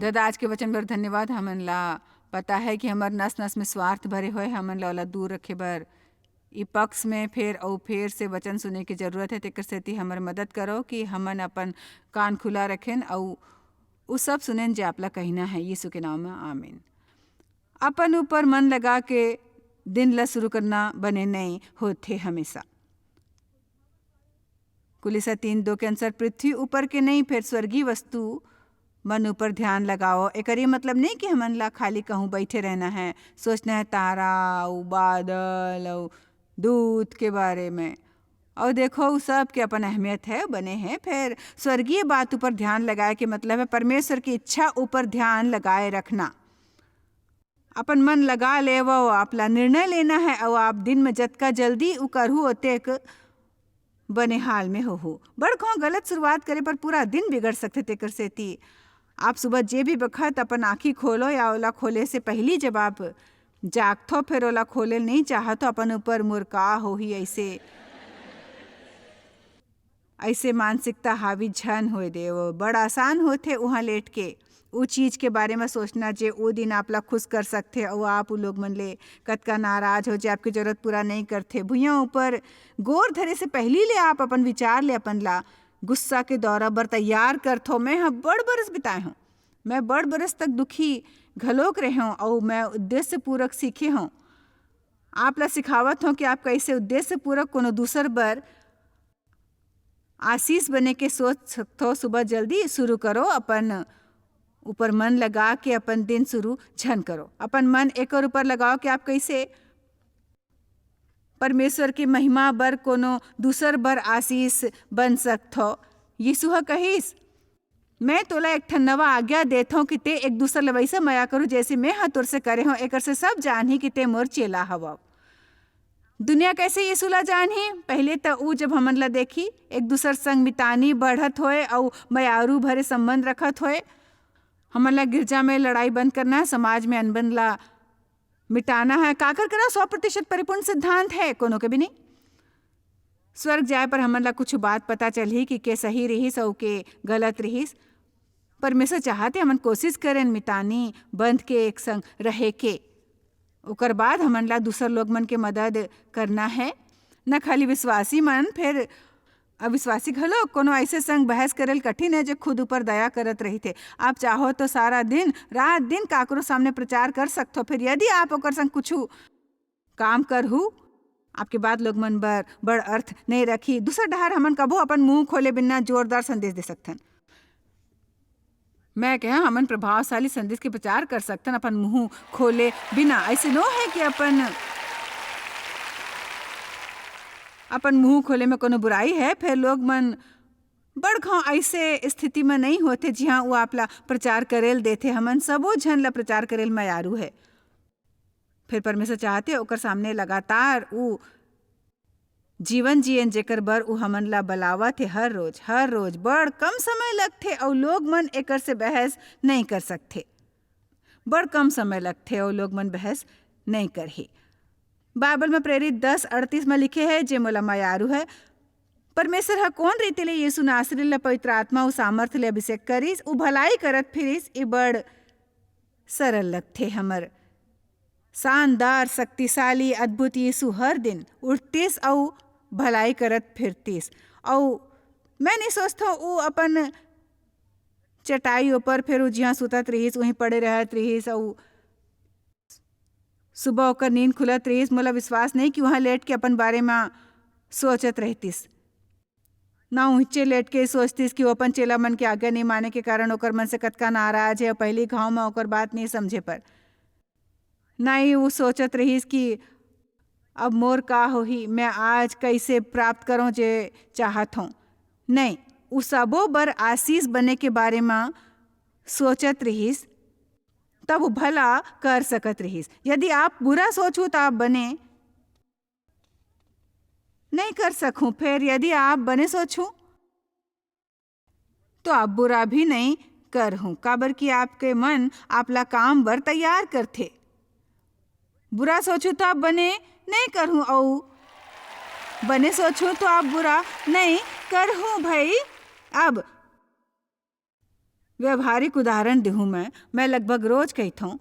दादा आज के वचन बर धन्यवाद। हमन ला पता है कि हमर नस नस में स्वार्थ भरे होए, हमन ला ओला दूर रखे बर ई पक्ष में फिर से वचन सुने की जरूरत है। तेकर सेती हमर मदद करो कि हमन अपन कान खुला रखें और उ सब सुनें जे आपला कहना है। यीशु के नाम में आमीन। अपन ऊपर मन लगा के दिन ला शुरू करना बने नहीं होते हमेशा। कुलिसा 3:2 के अनुसार पृथ्वी ऊपर के नहीं फिर स्वर्गीय वस्तु मन ऊपर ध्यान लगाओ। एक ये मतलब नहीं कि हमन ला खाली कहूँ बैठे रहना है, सोचना है तारा और बादल और दूध के बारे में। और देखो उस सब के अपन अहमियत है बने हैं। फिर स्वर्गीय बात ऊपर ध्यान लगाए के मतलब है परमेश्वर की इच्छा ऊपर ध्यान लगाए रखना। अपन मन लगा ले वो आपला निर्णय लेना है और आप दिन में जतका जल्दी उ करहु ओतेक बने हाल में हो। बड़खों गलत शुरुआत करे पर पूरा दिन बिगड़ सकते। तेकर सेती आप सुबह जे भी बखत अपन आँखी खोलो या ओला खोले से पहली जब आप जागथो फिर ओला खोले नहीं चाहतो अपन ऊपर मुरका हो ही ऐसे मानसिकता हावी झन होए दे। वो बड़ा आसान होते वहाँ लेट के वो चीज़ के बारे में सोचना जे वो दिन आपला खुश कर सकते और आप उ लोग मन ले कतका नाराज हो जे आपकी जरूरत पूरा नहीं करते। भुइयाँ ऊपर गोर धरे से पहली ले आप अपन विचार ले अपन ला गुस्सा के दौरा बर तैयार करथो। मैं हाँ बड़ बरस बिताए हूँ, मैं बड़ बरस तक दुखी घलोक रहे हूँ और मैं उद्देश्य पूर्वक सीखे हूँ। आप ला सिखावत हूँ कि आप कैसे उद्देश्य पूर्वक कोनो दूसर बर आशीष बने के सोच सकते हो। सुबह जल्दी शुरू करो, अपन ऊपर मन लगा के अपन दिन शुरू झन करो। अपन मन एक और ऊपर लगाओ कि आप कैसे परमेश्वर की महिमा बर कोनो दूसर बर आशीष बन सकते हो। यीशु ह कहिस मैं तोला एक ठन नवा आज्ञा देता हूँ कि ते एक दूसर ले वैसा माया करो जैसे मैं हाँ तुर से करे हूँ। एक से सब जान ही कि ते मोर चेला हवा। दुनिया कैसे यीशु ला जान ही पहले तो ऊ जब हमन ला देखी एक दूसर संग मितानी बढ़त होए और मयारू भरे संबंध रखत होए। हमन ला गिरजा में लड़ाई बंद करना है, समाज में अनबन ला मिटाना है। काकर करा 100% परिपूर्ण सिद्धांत है कोनो के भी नहीं। स्वर्ग जाए पर हमन ला कुछ बात पता चल ही कि सही रहीस और के गलत रहीस। परमेश्वर चाहते हमन कोशिश करें मितानी बंध के एक संग रहे के। ओकर बाद हमन ला दूसर लोग मन के मदद करना है, न खाली विश्वासी मन फिर अविश्वासी घलो कोनो ऐसे संग बहस करेल कठिन है जो खुद ऊपर दया करत रही थे। आप चाहो तो सारा दिन रात दिन काकरो सामने प्रचार कर सकते हो। फिर यदि आप ओकर संग कुछ काम करहु आपके बाद लोग मन बड़ अर्थ नहीं रखी। दूसर डहर हमन कबो अपन मुंह खोले बिना जोरदार संदेश दे सकथन। मैं कहा हमन प्रभावशाली संदेश के प्रचार कर सकथन अपन मुंह खोले बिना। ऐसे नो है कि अपन मुंह खोले में कोनो बुराई है। फिर लोग मन बड़ खां ऐसे स्थिति में नहीं होते जहाँ वो आपला प्रचार करेल देते। हमन सबो झन ला प्रचार करेल मयारू है। फिर परमेश्वर चाहते ओकर सामने लगातार ऊ जीवन जियन जेकर बर ऊ हमन ला बलावत है। हर रोज बड़ कम समय लगते और लोग मन एकर से बहस नहीं कर सकते। बड़ कम समय लगते और लोग मन बहस नहीं करही। बाइबल में प्रेरित 10:38 में लिखे है जे मोला मयारू है। परमेश्वर हा कौन रीति ले यीशु नासरी ला पवित्र आत्मा उ सामर्थ ले अभिषेक करिस उ भलाई करत फिरिस। ई बड़ सरल लगते हमर शानदार शक्तिशाली अद्भुत यीशु हर दिन उठतीस और भलाई करत फिरतीस। और मैं नहीं सोचता वो अपन चटाई ऊपर फिर जहाँ सुतत रहीस वहीं पड़े रहत रहीस और सुबह होकर नींद खुलत रहीस। मोला विश्वास नहीं कि वहाँ लेट के अपन बारे में सोचत रहतीस। ना ऊँचे लेट के सोचतीस कि वो अपन चेला मन के आज्ञा नहीं माने के कारण ओकर मन से कतका नाराज है। पहली घाव में ओकर बात नहीं समझे पर नहीं वो सोचत रहीस कि अब मोर का होही, मैं आज कैसे प्राप्त करूं जे चाहत हूँ। नहीं उ सबो बर आशीष बने के बारे में सोचत रहीस तब वो भला कर सकत रहीस। यदि आप बुरा सोचो तो आप बने नहीं कर सकूं। फिर यदि आप बने सोचूं तो आप बुरा भी नहीं कर हूं। काबर कि आपके मन आपला काम बर तैयार करथे। बुरा सोचूं तो आप बने नहीं करूँ और बने सोचूं तो आप बुरा नहीं करूँ। भाई अब व्यवहारिक उदाहरण देहूँ मैं लगभग रोज कहता हूँ,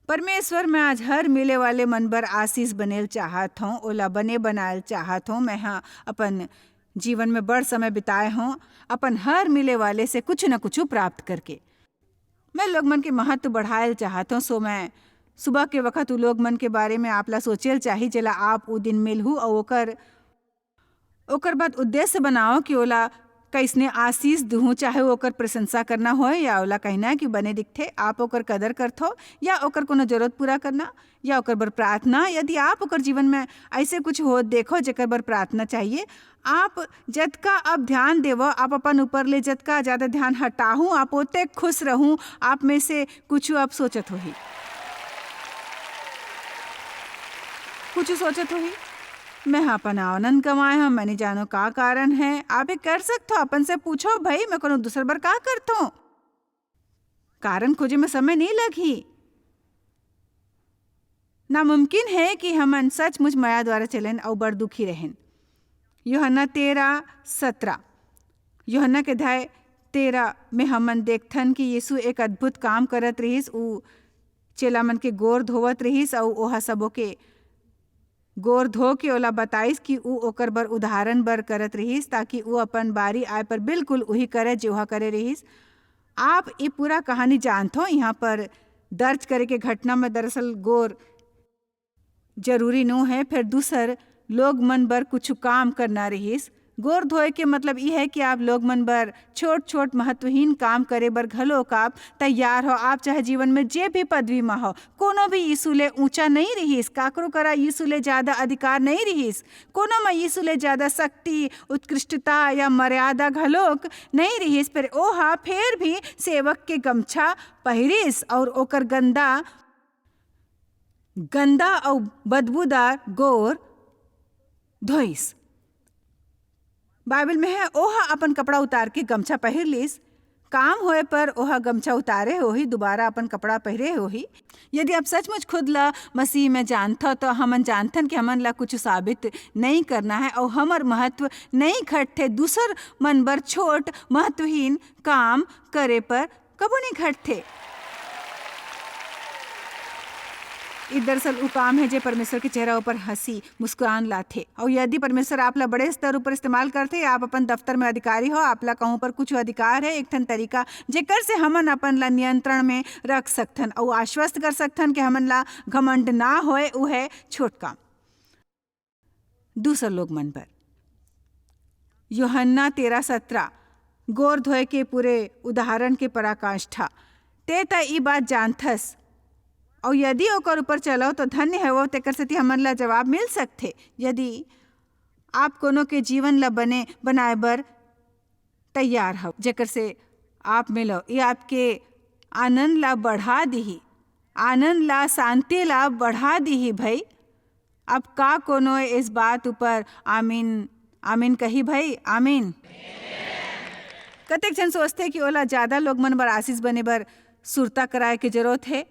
परमेश्वर मैं आज हर मिले वाले मन बर आशीष बनेल चाहत हूँ, ओला बने बनायल चाहत हूँ। मैं हाँ अपन जीवन में बड़ समय बिताए हूँ अपन हर मिले वाले से कुछ न कुछ प्राप्त करके। मैं लोग मन के महत्व बढ़ायल चाहत हूँ। सो मैं सुबह के वक्त उ लोग मन के बारे में आपला सोचेल चाही जेला आप उ दिन मिलहू और ओकर बाद उद्देश्य बनाओ कि ओला कैसने आशीष दूँ, चाहे ओकर प्रशंसा करना हो या ओला कहना है कि बने दिखते आप ओकर कदर करथो या ओकर कोनो जरूरत पूरा करना या ओकर बर प्रार्थना। यदि आप ओकर जीवन में ऐसे कुछ हो देखो जेकर बर प्रार्थना चाहिए, आप जतका अब ध्यान देवो, आप अपन ऊपर ले जतका ज़्यादा ध्यान हटाहूँ आप ओते खुश रहूँ। आप में से कुछ आप सोचत होही, कुछ सोचत होही मैं अपन आनंद गंवाए हम, मैंने जानो का कारण है। आप एक कर सकते हो, अपन से पूछो भाई मैं कोनो दूसर बार का करता हूँ, कारण खोजे में समय नहीं लगी। नामुमकिन है कि हमन सचमुच माया द्वारा चलें और बड़ दुखी रहें। यूहन्ना 13:17 यूहन्ना के अध्याय 13 में हमन देखथन कि यीशु एक अद्भुत काम करत रहीस। उ चेला मन के गोर धोवत रहीस और ओहा सबो के गोर धो के ओला बताइस कि उ ओकर बर उदाहरण बर करत रहीस, ताकि उ अपन बारी आए पर बिल्कुल वही करे जो वह करे रहीस। आप ये पूरा कहानी जानथो, यहाँ पर दर्ज करे के घटना में दरअसल गोर जरूरी नो है, फिर दूसर लोग मन बर कुछ काम करना रहीस। गोर धोए के मतलब ये है कि आप लोग मन बर छोट छोट महत्वहीन काम करे बर घलोक आप तैयार हो। आप चाहे जीवन में जे भी पदवी में हो, कोनो भी यीशु ले ऊंचा नहीं रहीस, काकरो करा यीशु ले ज्यादा अधिकार नहीं रहीस, कोनो में यीशु ले ज्यादा शक्ति उत्कृष्टता या मर्यादा घलोक नहीं रहीस। फिर ओहा फिर भी सेवक के गमछा पहिरिस और ओकर गंदा और बदबूदार गोर धोइस। बाइबल में है ओहा अपन कपड़ा उतार के गमछा पहिर लीस, काम होए पर ओहा गमछा उतारे होही, दोबारा अपन कपड़ा पहिरे होही। यदि आप सचमुच खुद ला मसीह में जानथो तो हमन जानथन कि हमन ला कुछ साबित नहीं करना है और हमर महत्व नहीं घटथे। दूसर मन बर छोट महत्वहीन काम करे पर कबो नहीं घटथे। दरअसल वो काम है जो परमेश्वर के चेहरा ऊपर हंसी मुस्कुरान लाथे। और यदि परमेश्वर आपला बड़े स्तर ऊपर इस्तेमाल करते, आप अपन दफ्तर में अधिकारी हो, आपला कहूँ पर कुछ अधिकार है, एक ठन तरीका जेकर से हमन अपन ला नियंत्रण में रख सकथन और आश्वस्त कर सकथन कि हमन ला घमंड ना होए, वो है छोट काम दूसर लोग मन पर। यूहन्ना 13:17 गोर धोए के पूरे उदाहरण के पराकाष्ठा ते त ई बात जानथस और यदि ओकर ऊपर चलो तो धन्य है वो, तेकर सेती हमन ला जवाब मिल सकथे। यदि आप कोनो के जीवन ला बनाए बर तैयार हो जेकर से आप मिलो, ये आपके आनंद ला बढ़ा दीही, आनंद ला शांति ला बढ़ा दीही भाई। अब का कोनो इस बात ऊपर आमीन आमीन कही भाई, आमीन। कतेक जन सोचते कि ओला ज्यादा लोग मन बर आशीष बने बर सुरता कराए के जरूरत है।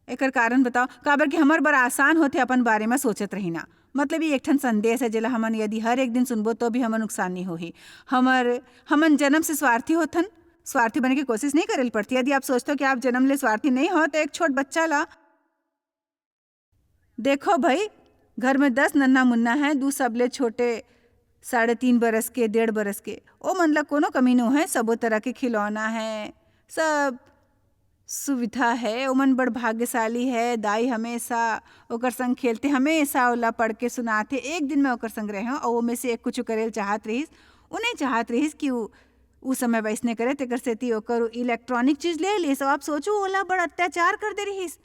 एकर कारण बताओ, काबर कि हमर बर आसान होते अपन बारे में सोचत रहिना। मतलब ये एक ठन संदेश है जेला हमन यदि हर एक दिन सुनबो तो भी हमन नुकसान नहीं होही। हमन जन्म से स्वार्थी होथन, स्वार्थी बनने की कोशिश नहीं करेल पड़ती। यदि आप सोचते हो कि आप जन्म ले स्वार्थी नहीं हो तो एक छोट बच्चा ला देखो भाई, घर में 10 नन्ना मुन्ना है, 2 सबले छोटे 3.5 बरस के 1.5 बरस के, ओ मन ला कोनो कमी नो है, सबो तरह के खिलौना है, सब सुविधा है, ओमन बड़ भाग्यशाली है। दाई हमेशा ओकर संग खेलते, हमेशा ओला पढ़ के सुनाते। एक दिन में ओकर संग रहे और वो में से एक कुछ करेल चाहत रहीस, उन्हें चाहत रहीस कि उ समय वैसने करे, तेकर सेती ओकर इलेक्ट्रॉनिक चीज ले लीस। आप सोचो ओला बड़ अत्याचार कर दे रहीस।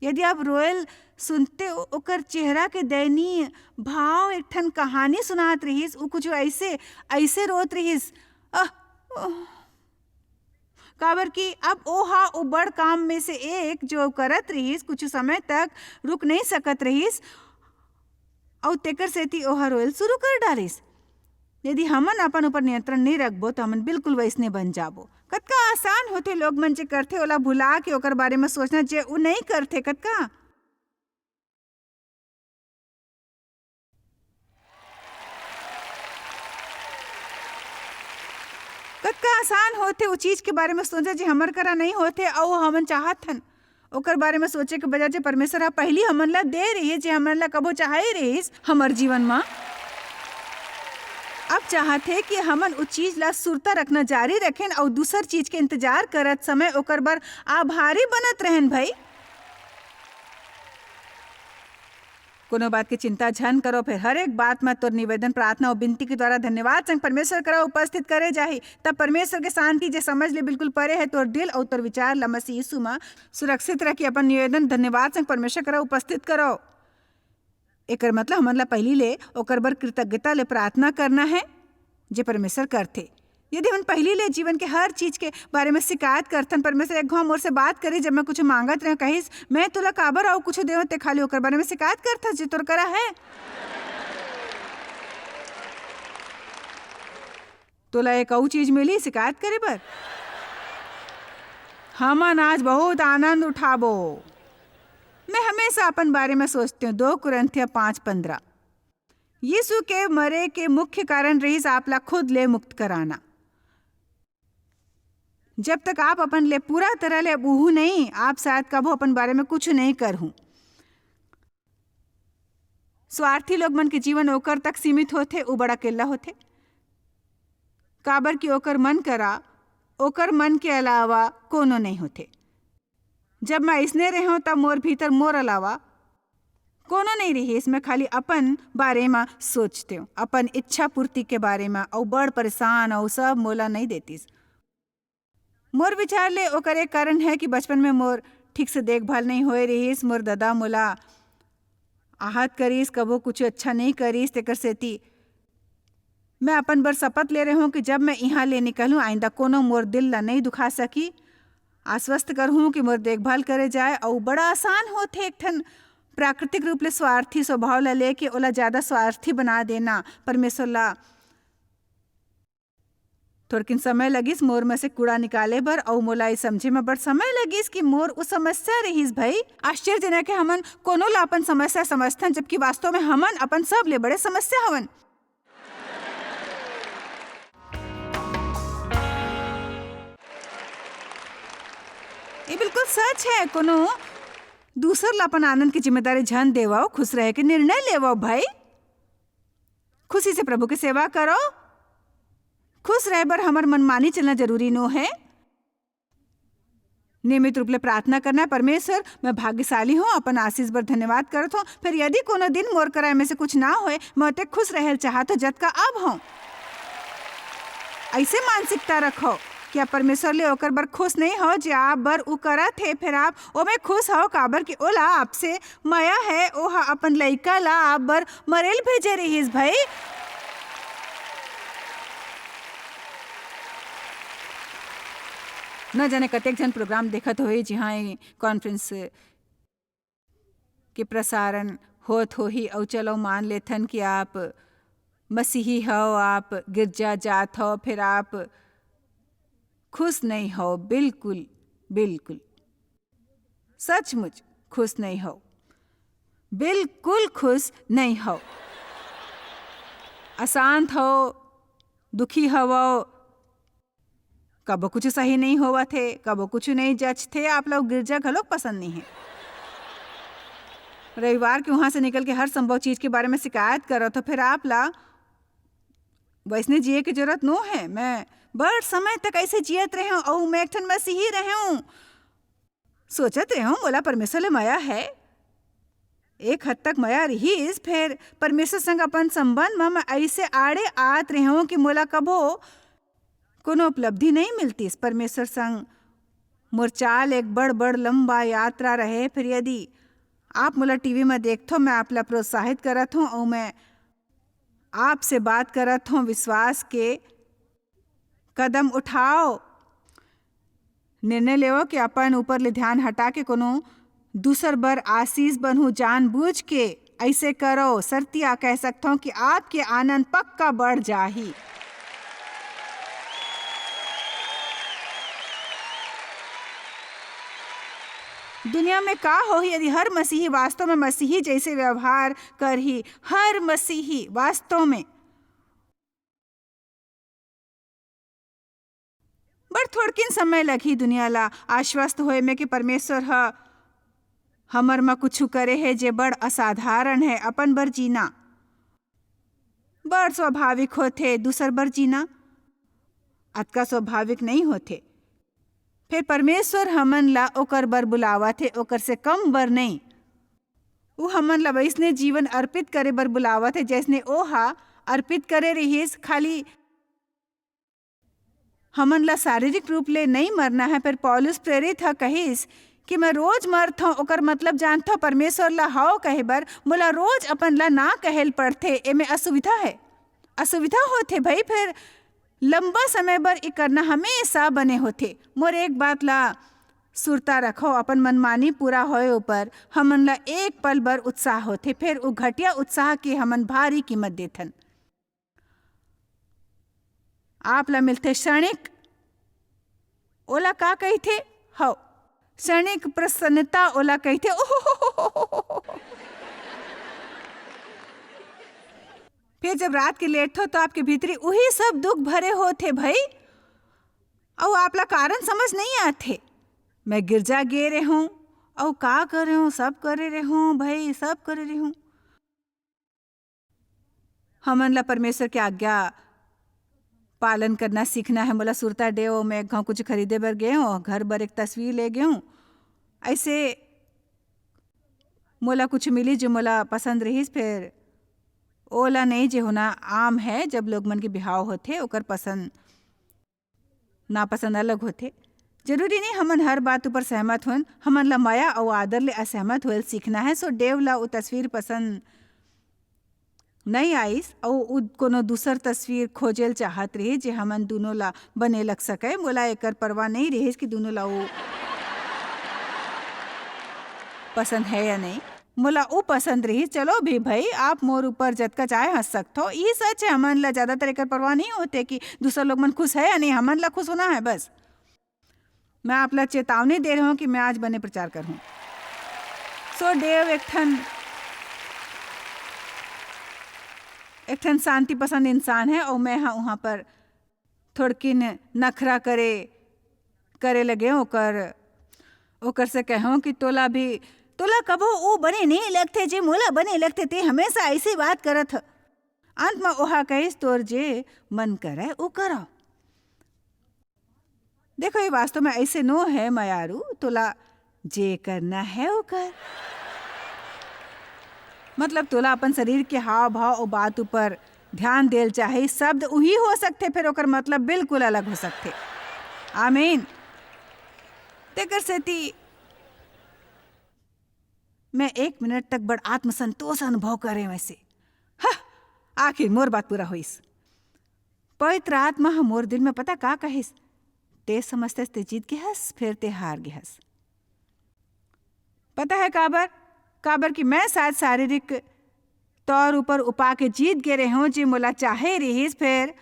यदि आप रोयल सुनते ओकर चेहरा के दयनीय भाव एक ठन कहानी सुनात रहीस, उ कुछ ऐसे ऐसे रोत रहीस, काबर कि अब ओहा ओ बड़ काम में से एक जो करत रहीस, कुछ समय तक रुक नहीं सकत रहीस और तेकर सेती ओहा रोयल शुरू कर डालिस। यदि हमन अपन ऊपर नियंत्रण नहीं रखबो तो हमन बिल्कुल वैसने बन जाबो। कतका आसान होते लोग मन जे करथे ओला भुला के ओकर बारे में सोचना, जे उ नहीं करथे कतका कतका आसान होते वो चीज के बारे में सोचा जी हमर करा नहीं होते और हमन चाहत हन ओकर बारे में सोचे के बजाय जे परमेश्वर हा पहली हमन ला दे रही जे हमन ला कबो चाहे रहीस हमर जीवन में। अब चाहते कि हमन उस चीज ला सुरता रखना जारी रखें और दूसर चीज के इंतजार करत समय ओकर बर आभारी बनत रहन भाई। कोनो बात की चिंता झन करो, फिर हर एक बात में तोर निवेदन प्रार्थना और विनती के द्वारा धन्यवाद संग परमेश्वर करा उपस्थित करे जाही। तब परमेश्वर के शांति जे समझ ले बिल्कुल परे है तोर दिल और तोर विचार ला मसीह यीशु में सुरक्षित रखी अपन निवेदन धन्यवाद संग परमेश्वर करा उपस्थित करो। एकर मतलब हमन ला पहली ले ओकर बर कृतज्ञता ले प्रार्थना करना है जे परमेश्वर करथे। यदि हम पहली ले जीवन के हर चीज के बारे में शिकायत करथन परमेश्वर एक घाव मोर से बात करे जब मैं कुछ मांगत रहे कहिस मैं तोला काबर और कुछ देव ते खाली ओकर बारे में शिकायत करथस जे तोर करा है। तोला एक और चीज मिली शिकायत करे बर। हमन आज बहुत आनंद उठाबो। मैं हमेशा अपन बारे में सोचती हूँ 2 कुरिन्थियों 5:15 यीशु के मरे के मुख्य कारण रहीस आप ला खुद ले मुक्त कराना। जब तक आप अपन ले पूरा तरह ले बूहू नहीं आप शायद कबो अपन बारे में कुछ नहीं करहूं। स्वार्थी लोग मन के जीवन ओकर तक सीमित होते उ बड़ा किल्ला होते काबर की ओकर मन करा ओकर मन के अलावा कोनो नहीं होते। जब मैं इसने रहूं तब मोर भीतर मोर अलावा कोनो नहीं रही। इसमें खाली अपन बारे में सोचते हूँ अपन इच्छा पूर्ति के बारे में और बड़ परेशान और सब मोला नहीं देतीस। मोर विचार ले ओकर एक कारण है कि बचपन में मोर ठीक से देखभाल नहीं होए रहीस। मोर दादा मोला आहत करीस कबो कुछ अच्छा नहीं करीस तेकर सेती मैं अपन बर शपथ ले रही हूँ कि जब मैं यहाँ ले निकलूँ आइंदा कोनो मोर दिल ला नहीं दुखा सकी। आश्वस्त करहूँ कि मोर देखभाल करे जाए और बड़ा आसान होते एक ठन प्राकृतिक रूप ले स्वार्थी स्वभाव ला लेके ओला ज्यादा स्वार्थी बना देना। परमेश्वर ला थोड़किन समय लगिस मोर में से कूड़ा निकाले बर और मोला समझे में बड़ समय लगिस कि मोर उस समस्या रहीस भाई। आश्चर्यजनक है हमन कोनो ला अपन समस्या समझथन जबकि वास्तव में हमन अपन सब ले बड़े समस्या हवन। ये बिल्कुल सच है। कोनो दूसर ला अपन आनंद की जिम्मेदारी झन देवाओ खुश रह के निर्णय लेवाओ भाई। खुशी से प्रभु की सेवा करो। खुश रह बर हमर मनमानी चलना जरूरी नो है। नियमित रूप ले प्रार्थना करना है परमेश्वर मैं भाग्यशाली हूँ अपन आशीष बर धन्यवाद करत हूँ। फिर यदि कोनो दिन मोर कराए में से कुछ ना होए मैं ओते खुश रहल चाहत जत का अब हूँ। ऐसे मानसिकता रखो कि आप परमेश्वर ले ओकर बर खुश नहीं हो जे आप बर उ करत है फिर आप ओमे खुश हो काबर कि ओला आपसे माया है ओहा अपन लइका ला आप बर मरेल भेजे रहीस भाई। न जाने कतेक जन प्रोग्राम देखत होई जहाँ कॉन्फ्रेंस के प्रसारण होत होही और चलो मान लेथन कि आप मसीही हो आप गिरजा जात हो फिर आप खुश नहीं हो। बिल्कुल बिल्कुल सचमुच खुश नहीं हो। बिल्कुल खुश नहीं हो। अशांत हो दुखी हो कबो कुछ सही नहीं होवा थे कबो कुछ नहीं जच थे। आप लोग गिरजा घलोक पसंद नहीं है। रविवार के वहां से निकल के हर संभव चीज के बारे में शिकायत करो तो फिर आप ला वैसने जिए की जरूरत नो है। मैं बड़ समय तक ऐसे जियत रहे हूँ और मैं एक ठन मसीही रहे हूँ। सोचत रहे हूँ बोला परमेश्वर ले माया है। एक हद तक माया रहीस फिर परमेश्वर संग अपन संबंध में मैं ऐसे आड़े आत रहे हूँ कि मोला कबो कोनो उपलब्धि नहीं मिलती। इस परमेश्वर संग मोर चाल एक बड़ बड़ लंबा यात्रा रहे। फिर यदि आप मोला टीवी में देखथो मैं आप ला प्रोत्साहित करत हूँ और मैं आपसे बात करत हूँ विश्वास के कदम उठाओ। निर्णय लेवो कि अपन ऊपर ले ध्यान हटा के कोनो दूसर बर आशीष बनहु जानबूझ के ऐसे करो। सर्तिया कह सकता हूँ कि आपके आनंद पक्का बढ़ जाही। दुनिया में का हो यदि हर मसीही वास्तव में मसीही जैसे व्यवहार कर ही। हर मसीही वास्तव में बड़ थोड़किन समय लगी दुनिया ला आश्वस्त होए में कि परमेश्वर हमर में कुछ करे है जे बड़ असाधारण है। अपन बर जीना बड़ स्वाभाविक होथे, दूसर बर जीना अतका स्वाभाविक नहीं होथे। फिर परमेश्वर हमन ला ओकर बर बुलावत है, ओकर से कम बर नहीं। वो हमन ला वैसने जीवन अर्पित करे बर बुलावत है जैसने ओहा अर्पित करे रहीस। खाली हमन ला शारीरिक रूप ले नहीं मरना है। फिर पौलुस प्रेरित है कहिस कि मैं रोज मरत हूँ, ओकर मतलब जानता हूँ परमेश्वर ला हाओ कहे बर मोला रोज अपन ला ना कहल पड़थे। एमे असुविधा है, असुविधा होथे भाई। फिर लंबा समय बर ई करना हमेशा बने होथे। मोर एक बात ला सुरता रखो, अपन मनमानी पूरा होए ऊपर हमन ला एक पल बर उत्साह होथे, फिर वो घटिया उत्साह के हमन भारी कीमत देथन। आप ला मिलते क्षणिक, ओला का कहथे हो, क्षणिक प्रसन्नता ओला कहथे। फिर जब रात के लेट हो तो आपके भीतरी वही सब दुख भरे होते भाई, और आप ला कारण समझ नहीं आते। मैं गिरजा गे रहे हूँ और का कर रहे हूँ, सब करे रहे हूँ भाई, सब करे रहे हूँ। हमन ला परमेश्वर की आज्ञा पालन करना सीखना है। मोला सुरता डेओ मैं घाव कुछ खरीदे बर गए हूँ, घर बर एक तस्वीर ले गए हूँ। ऐसे मोला कुछ मिली जो मोला पसंद रहीस, फिर ओला नहीं जे होना आम है। जब लोग मन के बिहाव होते ओकर पसंद नापसंद अलग होते। जरूरी नहीं हमन हर बात ऊपर सहमत होन, हमन ला माया और आदर ले असहमत होल सीखना है। सो देव ला वो तस्वीर पसंद नहीं आईस और कोनो दूसर तस्वीर खोजेल चाहत रही जे हमन दोनों ला बने लग सके। मोला एकर परवाह नहीं रही कि दोनों ला वो पसंद है या नहीं, मोला वो पसंद रही। चलो भी भाई, आप मोर ऊपर जतका चाहे हंस सकते हो, ये सच है। हमन ला ज्यादातर एकर परवाह नहीं होते कि दूसरा लोग मन खुश है या नहीं, हमन ला खुश होना है बस। मैं आप ला चेतावनी दे रहा हूँ कि मैं आज बने प्रचार करूँ। सो देव एक ठन शांति पसंद इंसान है और मैं वहाँ पर थोड़किन नखरा करे लगे ओकर से कहूँ कि तोला कबो वो बने नहीं लगते जे मोला बने लगते थे, हमेशा ऐसी बात करत। अंत में ओहा कहिस तोर जे मन करे वो करो। देखो ये वास्तव में ऐसे नो है मयारू, तोला जे करना है वो कर। मतलब तोला अपन शरीर के हाव भाव और बात ऊपर ध्यान देल चाहे। शब्द वही हो सकते, फिर ओकर मतलब बिल्कुल अलग हो सकते। आमीन। तेकर सेती मैं 1 मिनट तक बड़ आत्मसंतोष अनुभव करे वैसे। आखिर मोर बात पूरा होइस। पवित्र आत्मा मोर दिल में पता का कहिस, ते समझते ते जीत गए हस, फिर ते हार गए हस। पता है काबर कि मैं शायद शारीरिक तौर ऊपर उपा के जीत गए रहे हूँ जे मोला चाहे रहीस, फिर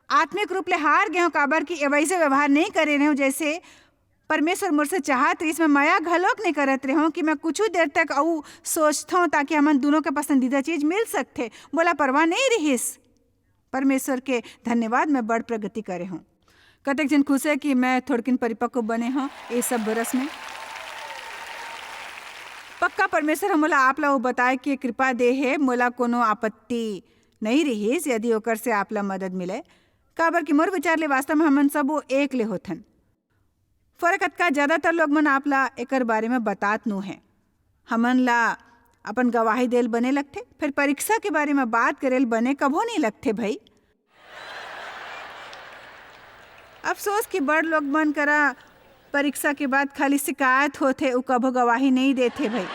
आत्मिक रूप ले हार गए हूँ। काबर कि वैसे व्यवहार नहीं करे रहे हूँ जैसे परमेश्वर मुझसे चाहत रहीस। मैं माया घलोक नहीं करत रहे हूँ कि मैं कुछ देर तक और सोचता हूँ ताकि हमन दोनों के पसंदीदा चीज मिल सकते। बोला परवाह नहीं रहीस। परमेश्वर के धन्यवाद, मैं बड़ प्रगति करे हूँ। कतक जन खुश है कि मैं थोड़किन परिपक्व बने हूँ ये सब बरस में। पक्का परमेश्वर हम मोला आप ला वो बताए कि कृपा दे है, मोला कोनो आपत्ति नहीं रहीस यदि ओकर से आप ला मदद मिले। काबर कि मोर विचार ले वास्तव में हमन सब वो एक ले होथन। फर्क अतका ज्यादातर लोग मन आप ला एकर बारे में बतात नो है। हमन ला अपन गवाही देल बने लगते, फिर परीक्षा के बारे में बात करेल बने कभो नहीं लगते भाई। अफसोस कि बड़ लोग मन करा परीक्षा के बाद खाली शिकायत होते, वो कभो गवाही नहीं देते भाई।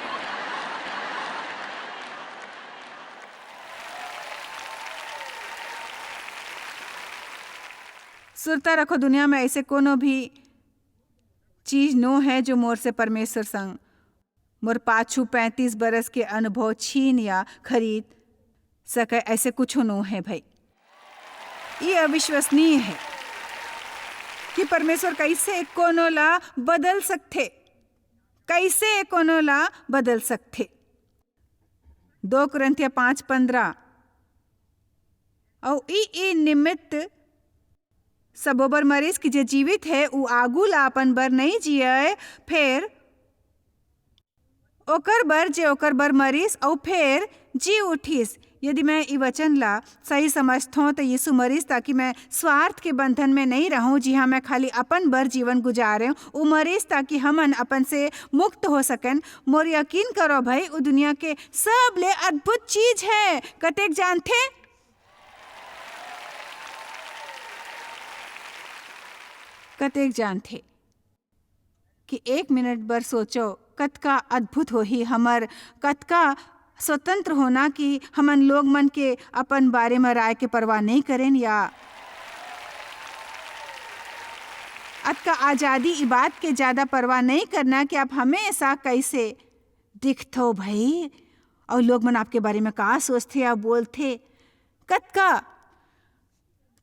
सुरता रखो, दुनिया में ऐसे कोनो भी चीज नो है जो मोर से परमेश्वर संग मोर पाछू 35 बरस के अनुभव छीन या खरीद सके। ऐसे कुछ नो है भाई। ये अविश्वसनीय है कि परमेश्वर कैसे कोनो ला बदल सकते, कैसे कोनो ला बदल सकते। 2 कुरिन्थिया 5:15 और ई निमित्त सबो बर मरीस कि जे जीवित है उ आगू ला अपन बर नहीं जिये, फिर ओकर बर जे ओकर बर मरीस और फिर जी उठिस। यदि मैं ई वचन ला सही समझथो तो यीशु मरीस ताकि मैं स्वार्थ के बंधन में नहीं रहूं। जी हाँ, मैं खाली अपन बर जीवन गुजारे उ मरीस ताकि हमन अपन से मुक्त हो सकन। मोर यकीन करो भाई, उ दुनिया के सब ले अद्भुत चीज है। कतेक जानथे? कतेक जानथे कि 1 मिनट बर सोचो कतका अद्भुत होही हमर कतका स्वतंत्र होना कि हमन लोग मन के अपन बारे में राय के परवाह नहीं करें, या अतका आज़ादी ई बात के ज़्यादा परवाह नहीं करना कि आप हमेशा कैसे दिखथो भाई और लोग मन आपके बारे में का सोचथे या बोलथे। कतका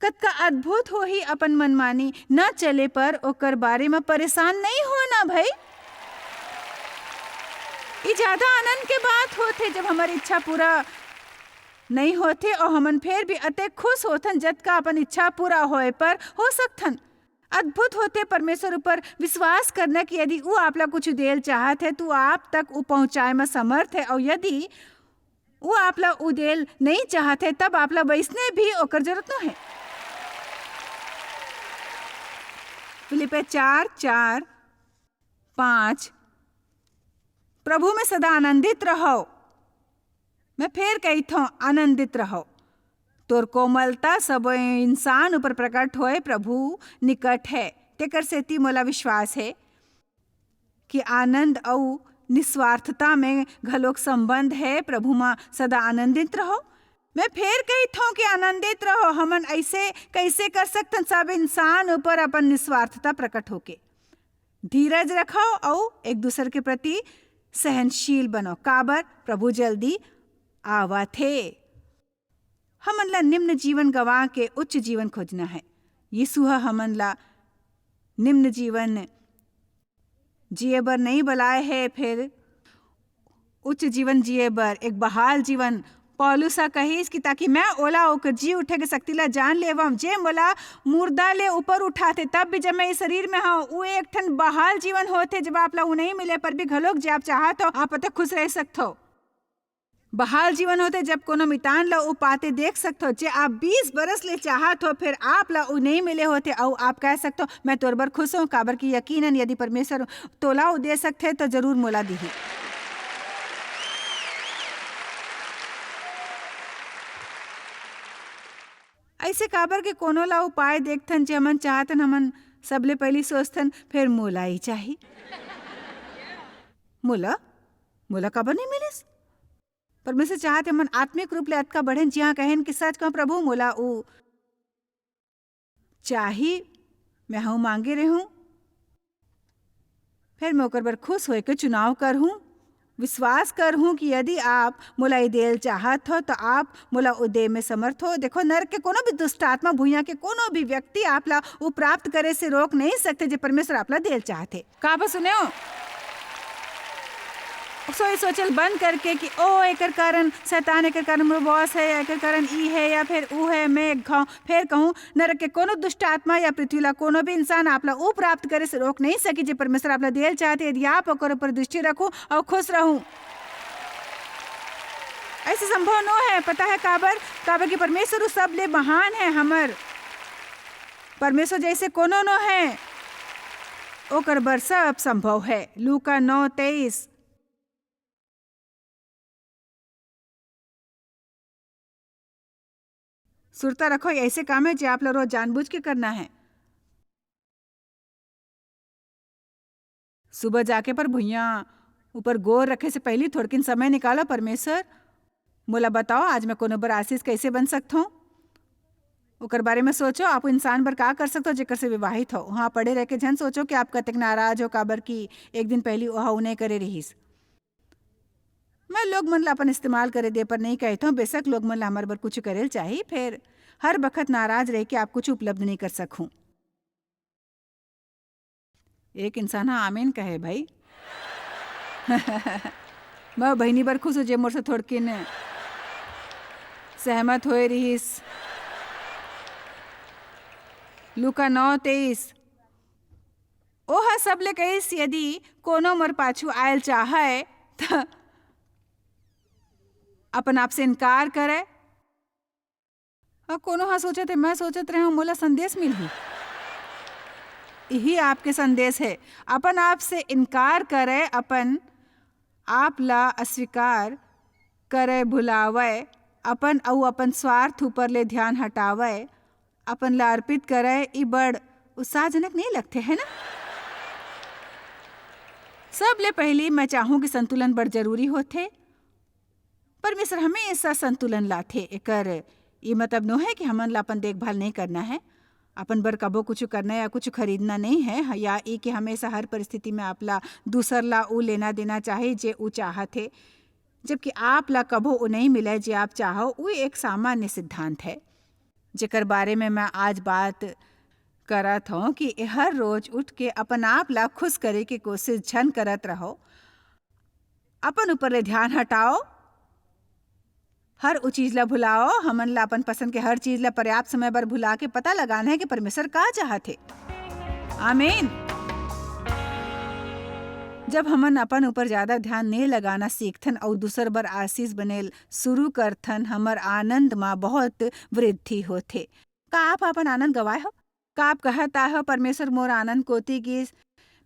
कतका अद्भुत हो ही अपन मनमानी न चले पर ओकर बारे में परेशान नहीं होना भाई। ये ज्यादा आनंद के बात होते जब हमारी इच्छा पूरा नहीं होते और हमन फिर भी अते खुश होथन जतका अपन इच्छा पूरा होए पर हो सकथन। अद्भुत होते परमेश्वर ऊपर विश्वास करना कि यदि वो आपला कुछ देल चाहत है तो आप तक वो पहुंचाए में समर्थ है, और यदि वो आपला उ देल नहीं चाहत है तब आपला वैसने भी ओकर जरूरत न है। फिलिपियर 4:4-5 प्रभु में सदा आनंदित रहो। मैं फिर कहता हूँ आनंदित रहो। तोर कोमलता सब इंसान ऊपर प्रकट होए प्रभु निकट है। तेकर सेती मोला विश्वास है कि आनंद और निस्वार्थता में घलोक संबंध है। प्रभु मां सदा आनंदित रहो। मैं फिर कहता हूँ कि आनंदित रहो। हमन ऐसे कैसे कर सकते? सब इंसान ऊपर अपन निस्वार्थता प्रकट होके धीरज रखो और एक दूसरे के प्रति सहनशील बनो। काबर प्रभु जल्दी आवा थे। हमन ला निम्न जीवन गवा के उच्च जीवन खोजना है। यीशु हमन ला निम्न जीवन जिए बर नहीं बुलाए है, फिर उच्च जीवन जिए बर, एक बहाल जीवन। पौलुसा कहिस कि ताकि मैं ओला ओकर जी उठे के शक्ति ला जान लेवम। जे मोला मुर्दा ले ऊपर उठाते तब भी जब मैं इस शरीर में हूँ वो एक ठन बहाल जीवन होते। जब आप ला वो नहीं मिले पर भी घलोक जे आप चाहत हो आप अतः खुश रह सकते। बहाल जीवन होते जब कोनो मितान ला उ पाते देख सकते हो। जे आप 20 बरस ले चाहत हो फिर आप ला उ नहीं मिले होते और आप कह सकते हो मैं तोर बर खुश हूँ। काबर की यकीनन यदि परमेश्वर तोला उ दे सकते तो जरूर मोला दी। ऐसे काबर के कोनो ला उपाय देखथन जे हमन चाहतन हमन सबले पहली सोचथन फिर मोला ही चाहिए। मोला काबर नहीं मिलिस? परमेश्वर चाहते हमन आत्मिक रूप ले अतका बढ़ेन जिहाँ कहेन कि सच कहूं प्रभु मोला उ चाही, मैं हूँ मांगे रहूं, फिर मैं ओकर बर खुश होए के चुनाव कर हूँ। विश्वास कर हूँ कि यदि आप मोला देल चाहत हो तो आप मोला उदय में समर्थ हो। देखो नरक के कोनो भी दुष्ट आत्मा भूया के कोनो भी व्यक्ति आपला वो प्राप्त करे से रोक नहीं सकते जे परमेश्वर आपला देल चाहते। काबर सुने हो सोचल बंद करके कि ओ एकर कारण शैतान, एकर कारण मोर बॉस है, एकर कारण ई है या फिर ऊ है। मैं फिर कहूँ नरक के कोनो दुष्ट आत्मा या पृथ्वी ला कोनो भी इंसान आपला ऊ प्राप्त करे से रोक नहीं सके जे परमेश्वर आपला देल चाहते। यदि आप ओकर ऊपर दृष्टि रखूं और खुश रहूं। ऐसे संभव न है। पता है काबर कि परमेश्वर सब ले महान है। हमर परमेश्वर जैसे कोनो न है, ओकर बर सब संभव है। लूका 9:23। सुरता रखो ऐसे काम है जो आप लोग रोज जानबूझ के करना है। सुबह जाके पर भुइया ऊपर गोर रखे से पहले थोड़किन समय निकालो। परमेश्वर मोला बताओ आज मैं कोनो बर आशीष कैसे बन सकता हूँ। ओकर बारे में सोचो आप इंसान बर का कर सकते हो जेकर से विवाहित हो। वहाँ पड़े रह के झन सोचो कि आप कतक नाराज हो काबर की एक दिन पहले वहाँ उन्हें करे रहीस। मैं लोग मन ला अपन इस्तेमाल करे दे पर नहीं कहता हूँ। बेशक लोग मन ला हमारे बर कुछ करेल चाहिए, फिर हर बखत नाराज रह के आप कुछ उपलब्ध नहीं कर सकूं। एक इंसान हाँ आमीन कहे भाई। मैं बहनी बर खुश हो जे मोर से थोड़किन सहमत होए रहीस। लूका 9:23। ओह सबले कहिस यदि कोनो मोर पाछू आयल चाहे त अपन आप से इनकार करे। और कोनो हा सोचत है, मैं सोचत रहे हूँ मोला संदेश मिलही। यही आपके संदेश है, अपन आप से इनकार करे, अपन आप ला अस्वीकार करे, भुलावे, अपन अउ अपन स्वार्थ ऊपर ले ध्यान हटावे, अपन ला अर्पित करे। ई बड़ उत्साहजनक नहीं लगते है ना? सबले पहली मैं चाहूँ कि संतुलन बड़ जरूरी होथे। परमेश्वर हमेशा संतुलन लाथे। एकर ये मतलब नो है कि हमन ला अपन देखभाल नहीं करना है, अपन बर कबो कुछ करना या कुछ खरीदना नहीं है, या ये कि हमेशा हर परिस्थिति में आप ला दूसर ला ऊ लेना देना चाहे जे ऊ चाहत है, जबकि आप ला कबो ऊ नहीं मिले जे आप चाहो। वो एक सामान्य सिद्धांत है जेकर बारे में मैं आज बात करत हूँ कि हर रोज उठ के अपन आप ला खुश करे की कोशिश झन करत रहो, अपन ऊपर ले ध्यान हटाओ, हर उ चीज ला भुलाओ। हमन ला अपन पसंद के हर चीज ला पर्याप्त समय बर भुला के पता लगाना है कि परमेश्वर का चाहते। आमीन। जब हमन अपन ऊपर ज्यादा ध्यान नहीं लगाना सीखथन और दूसर बर आशीष बनेल शुरू करथन, हमर आनंद में बहुत वृद्धि होथे। का आप अपन आनंद गवाए हो? का आप कहता हो परमेश्वर मोर आनंद कोती गिस?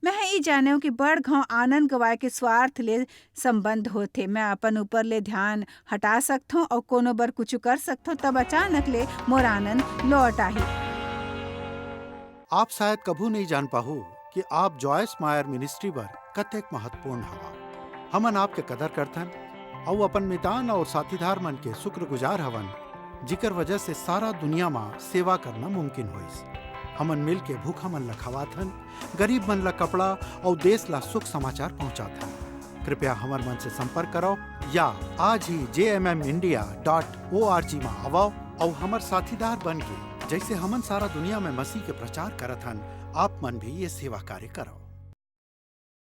मैं ये जाने हूँ कि बड़ घाव आनंद गवाए के स्वार्थ ले संबंध होथे। मैं अपन ऊपर ले ध्यान हटा सकथों और कोनो बर कुछ कर सकथों, तब अचानक ले मोर आनंद लौट आही। आप शायद कभू नहीं जान पाहु कि आप जॉयस मायर मिनिस्ट्री बर कतेक महत्वपूर्ण हवा। हमन आपके कदर करथन और अपन मितान और साथीदार मन के शुक्रगुजार हवन, जिकर वजह से सारा दुनिया में सेवा करना मुमकिन होइस। हमन मिल के भूखा मन ला खवाथन, गरीब मन ला कपड़ा और देश ला सुख समाचार पहुंचाथन। कृपया हमार मन से संपर्क करो या आज ही jmmindia.org में आवो और हमार साथीदार बन के जैसे हमन सारा दुनिया में मसीह के प्रचार करत हन, आप मन भी ये सेवा कार्य करो।